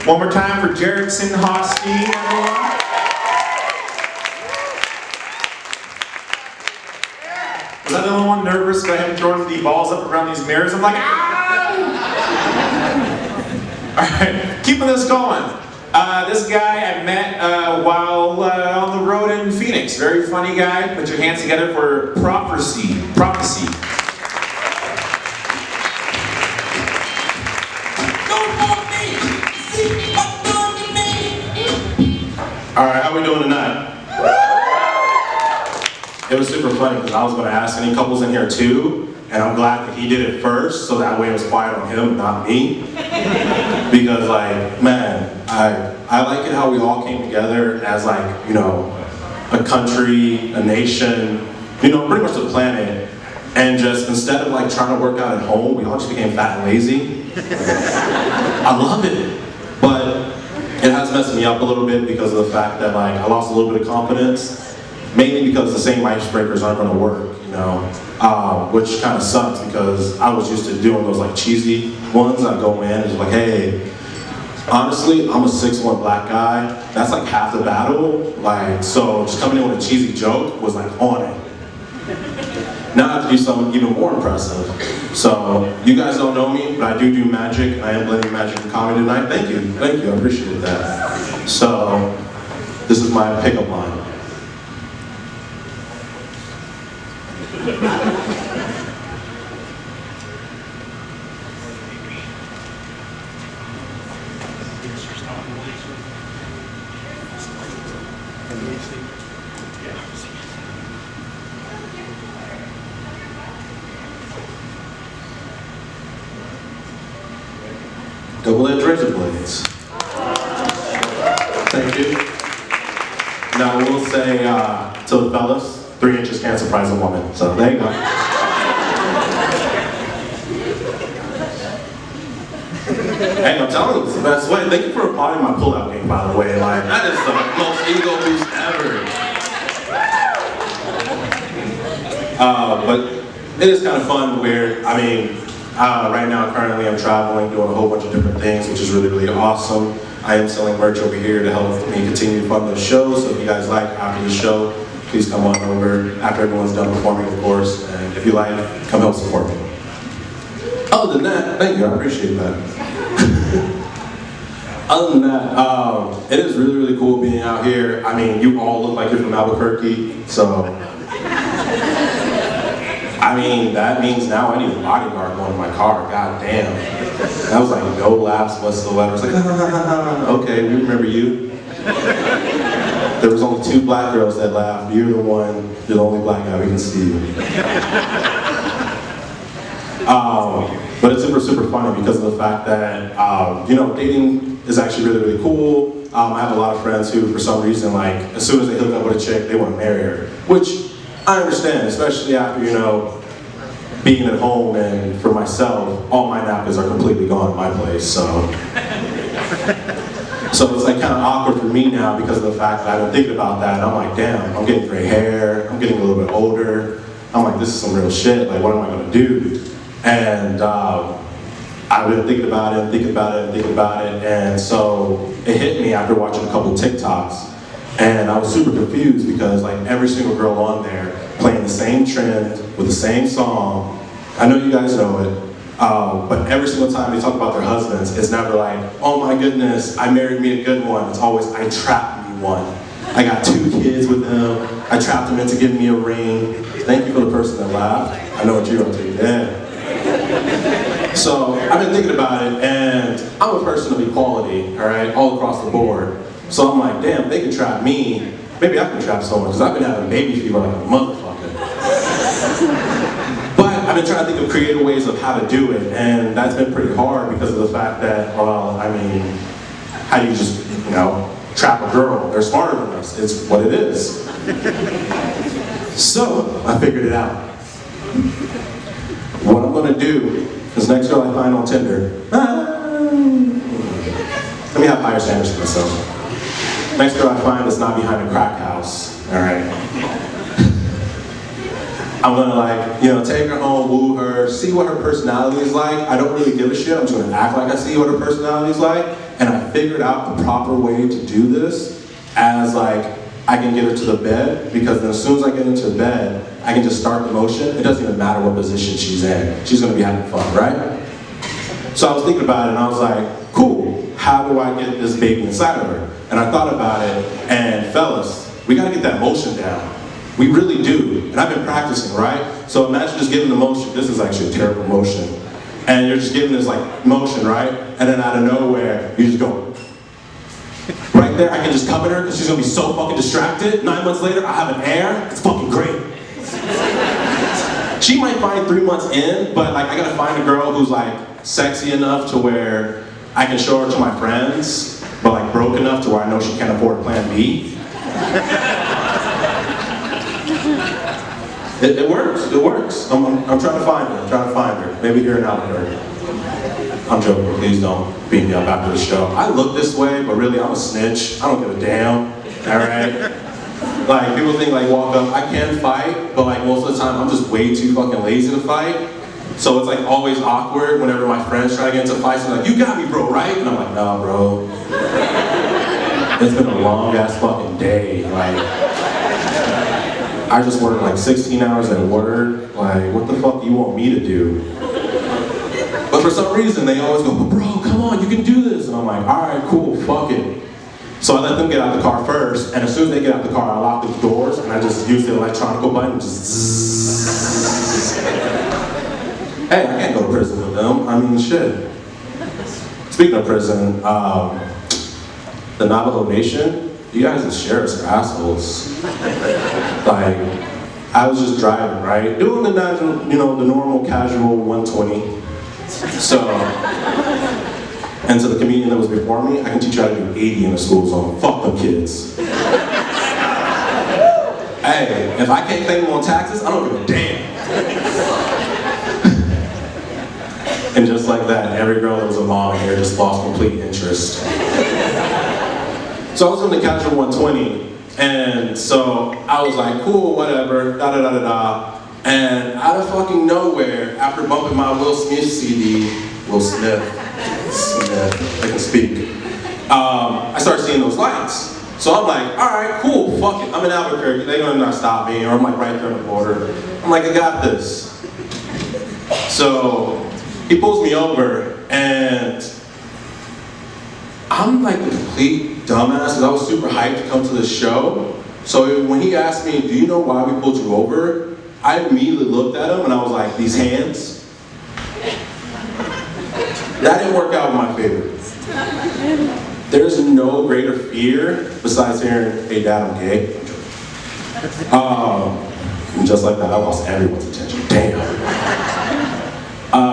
One more time for Jaredson Hosty, everyone. Was I the only one nervous about him throwing the balls up around these mirrors? I'm like, ah! Alright, keeping this going. This guy I met while on the road in Phoenix. Very funny guy. Put your hands together for Pro4ecy. Alright, how we doing tonight? It was super funny because I was going to ask any couples in here too, and I'm glad that he did it first, so that way it was quiet on him, not me. Because like, man, I like it how we all came together as like, you know, a country, a nation, you know, pretty much the planet, and just instead of like trying to work out at home, we all just became fat and lazy. I love it, but it has messed me up a little bit because of the fact that like I lost a little bit of confidence, mainly because the same icebreakers aren't going to work, you know, which kind of sucks because I was used to doing those like cheesy ones. I go in and just like, hey, honestly, I'm a 6'1" black guy. That's like half the battle. Like, so just coming in with a cheesy joke was like on it. Now I have to do something even more impressive. So, you guys don't know me, but I do magic. I am blending magic and comedy tonight. Thank you, I appreciate that. So, this is my pickup line. Double-edged razor blades. Thank you. Now I will say to the fellas, 3 inches can't surprise a woman. So there you go. Hey, I'm telling you, it's the best way. Thank you for applauding my pull-out game, by the way. Like, that is the most ego boost ever. But it is kind of fun where, I mean, right now, currently, I'm traveling, doing a whole bunch of different things, which is really, really awesome. I am selling merch over here to help me continue to fund those shows. So if you guys like after the show, please come on over after everyone's done performing, of course. And if you like, come help support me. Other than that, thank you, I appreciate that. Other than that, it is really, really cool being out here. I mean, you all look like you're from Albuquerque, so. I mean, that means now I need a bodyguard going in my car, god damn. That was like no laughs whatsoever. I was like, okay, we remember you. There was only 2 black girls that laughed. You're the only black guy we can see you. But it's super, super funny because of the fact that, you know, dating is actually really, really cool. I have a lot of friends who, for some reason, like, as soon as they hook up with a chick, they want to marry her. Which, I understand, especially after, you know, being at home, and for myself, all my napkins are completely gone at my place, so. So it's like kind of awkward for me now because of the fact that I've been thinking about that, and I'm like, damn, I'm getting gray hair, I'm getting a little bit older. I'm like, this is some real shit, like what am I gonna do? And I've been thinking about it, and so it hit me after watching a couple TikToks. And I was super confused because like every single girl on there playing the same trend with the same song. I know you guys know it, but every single time they talk about their husbands, it's never like, oh my goodness, I married me a good one. It's always, I trapped me one. I got 2 kids with him. I trapped him into giving me a ring. Thank you for the person that laughed. I know what you're up to. Yeah. So I've been thinking about it, and I'm a person of equality, all right, all across the board. So I'm like, damn, if they can trap me, maybe I can trap someone, because I've been having baby fever like a motherfucker. But I've been trying to think of creative ways of how to do it, and that's been pretty hard because of the fact that, well, I mean, how do you just, you know, trap a girl? They're smarter than us. It's what it is. So I figured it out. What I'm gonna do is next girl I find on Tinder, let me have higher standards for myself. Next girl I find that's not behind a crack house, all right? I'm gonna like, you know, take her home, woo her, see what her personality is like. I don't really give a shit, I'm just gonna act like I see what her personality is like. and I figured out the proper way to do this as like, I can get her to the bed, because then as soon as I get into bed, I can just start the motion. It doesn't even matter what position she's in. She's gonna be having fun, right? So I was thinking about it and I was like, cool, how do I get this baby inside of her? And I thought about it, and fellas, we gotta get that motion down. We really do, and I've been practicing, right? So imagine just giving the motion. This is actually a terrible motion. And you're just giving this like motion, right? And then out of nowhere, you just go. Right there, I can just come at her because she's gonna be so fucking distracted. 9 months later, I have an air. It's fucking great. She might find 3 months in, but like I gotta find a girl who's like sexy enough to where I can show her to my friends, but like broke enough to where I know she can't afford Plan B. It works. It works. I'm trying to find her. Maybe here in Albuquerque. I'm joking, please don't beat me up after the show. I look this way, but really I'm a snitch. I don't give a damn, all right? Like, people think like walk up, I can fight, but like most of the time I'm just way too fucking lazy to fight. So it's like always awkward whenever my friends try to get into fights. They're like, you got me, bro, right? And I'm like, nah, bro. It's been a long ass fucking day. Like, I just worked like 16 hours at work. Like, what the fuck do you want me to do? But for some reason, they always go, bro, come on, you can do this. And I'm like, all right, cool, fuck it. So I let them get out the car first, and as soon as they get out the car, I lock the doors, and I just use the electronic button, just zzz. Hey, I can't go to prison with them. I mean, shit. Speaking of prison, the Navajo Nation, you guys as sheriffs are assholes. Like, I was just driving, right? Doing the the normal casual 120. So, and to the comedian that was before me, I can teach you how to do 80 in a school zone. Fuck them kids. Hey, if I can't claim them on taxes, I don't give a damn. And just like that, every girl that was a mom here just lost complete interest. So I was in the casual 120, and so I was like, cool, whatever, da da da da da. And out of fucking nowhere, after bumping my Will Smith CD, Will Smith, I can speak, I started seeing those lights. So I'm like, all right, cool, fuck it, I'm in Albuquerque, they're gonna not stop me, or I'm like right there on the border. I'm like, I got this. So he pulls me over, and I'm like the complete dumbass, because I was super hyped to come to this show. So when he asked me, do you know why we pulled you over? I immediately looked at him and I was like, these hands? That didn't work out in my favor. There's no greater fear besides hearing, hey dad, I'm gay. And just like that, I lost everyone's attention. Damn.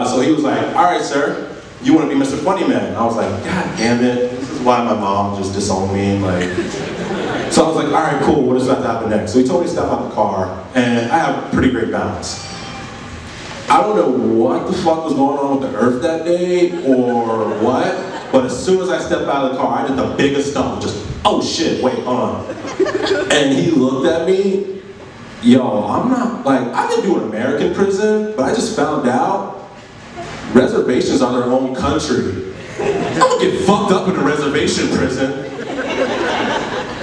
So he was like, all right, sir, you want to be Mr. Funny Man? I was like, God damn it, this is why my mom just disowned me. Like, so I was like, all right, cool, what does that happen next? So he told me to step out the car, and I have pretty great balance. I don't know what the fuck was going on with the earth that day, or what, but as soon as I stepped out of the car, I did the biggest stumble, just, oh shit, wait, hold on. And he looked at me, yo, I'm not, like, I've been doing American prison, but I just found out reservations are their own country. I'm gonna get fucked up in a reservation prison.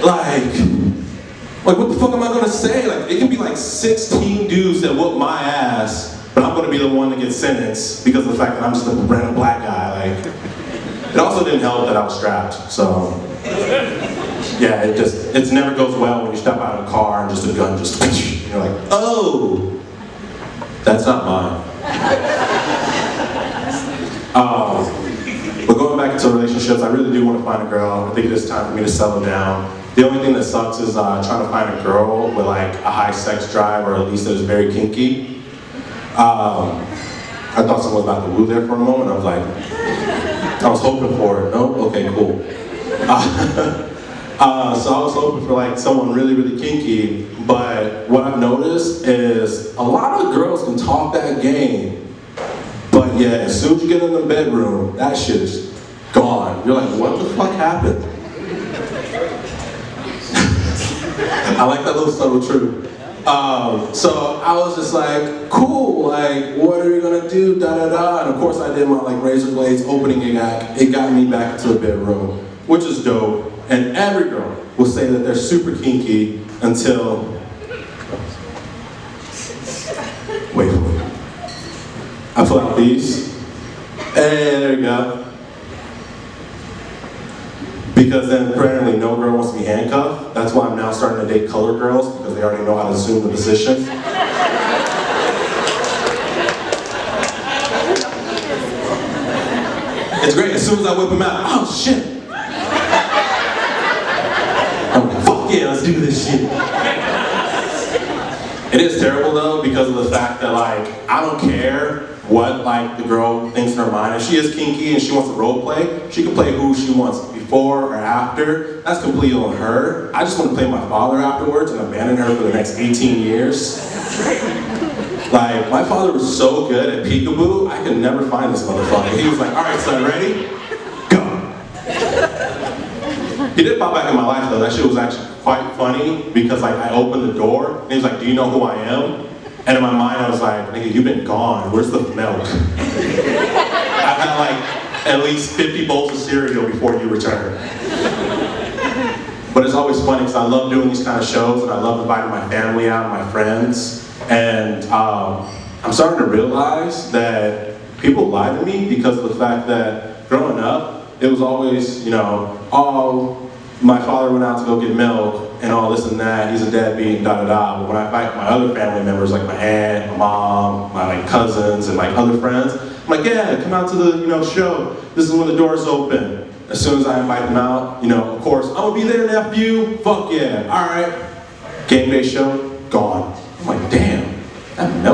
Like, what the fuck am I gonna say? Like, it can be like 16 dudes that whoop my ass, but I'm gonna be the one that gets sentenced because of the fact that I'm just a random black guy. Like, it also didn't help that I was strapped, so. Yeah, it never goes well when you step out of a car and just a gun just, and you're like, oh, that's not mine. But going back into relationships, I really do want to find a girl. I think it is time for me to settle down. The only thing that sucks is trying to find a girl with like a high sex drive, or at least that is very kinky. I thought someone was about to woo there for a moment. I was like, I was hoping for it. No? Okay, cool. So I was hoping for like someone really, really kinky, but what I've noticed is a lot of girls can talk that game, but yeah, as soon as you get in the bedroom, that shit is gone. You're like, what the fuck happened? I like that little subtle truth. So I was just like, cool, like, what are we gonna do, da da da. And of course I did my like razor blades opening act. It got me back into the bedroom, which is dope. And every girl will say that they're super kinky until, wait for it. I pull out these, and there you go. Because then apparently no girl wants to be handcuffed. That's why I'm now starting to date colored girls, because they already know how to assume the position. It's great, as soon as I whip them out, oh shit. I'm like, fuck yeah, let's do this shit. It is terrible though, because of the fact that like, I don't care what like the girl thinks in her mind. If she is kinky and she wants to role play, she can play who she wants before or after. That's completely on her. I just want to play my father afterwards and abandon her for the next 18 years. Like, my father was so good at peekaboo, I could never find this motherfucker. He was like, all right son, ready? Go. He did pop back in my life though. That shit was actually quite funny because like I opened the door and he was like, do you know who I am? And in my mind I was like, nigga, you've been gone, where's the milk? I've had like at least 50 bowls of cereal before you return. But it's always funny because I love doing these kind of shows and I love inviting my family out and my friends. And I'm starting to realize that people lie to me because of the fact that growing up, it was always, you know, oh, my father went out to go get milk and all this and that, he's a deadbeat, da da da. But when I invite my other family members, like my aunt, my mom, my like cousins, and like other friends, I'm like, yeah, come out to the show. This is when the doors open. As soon as I invite them out, of course, I'm gonna be there, nephew. Fuck yeah, all right. Game day show, gone. I'm like, damn, that milk.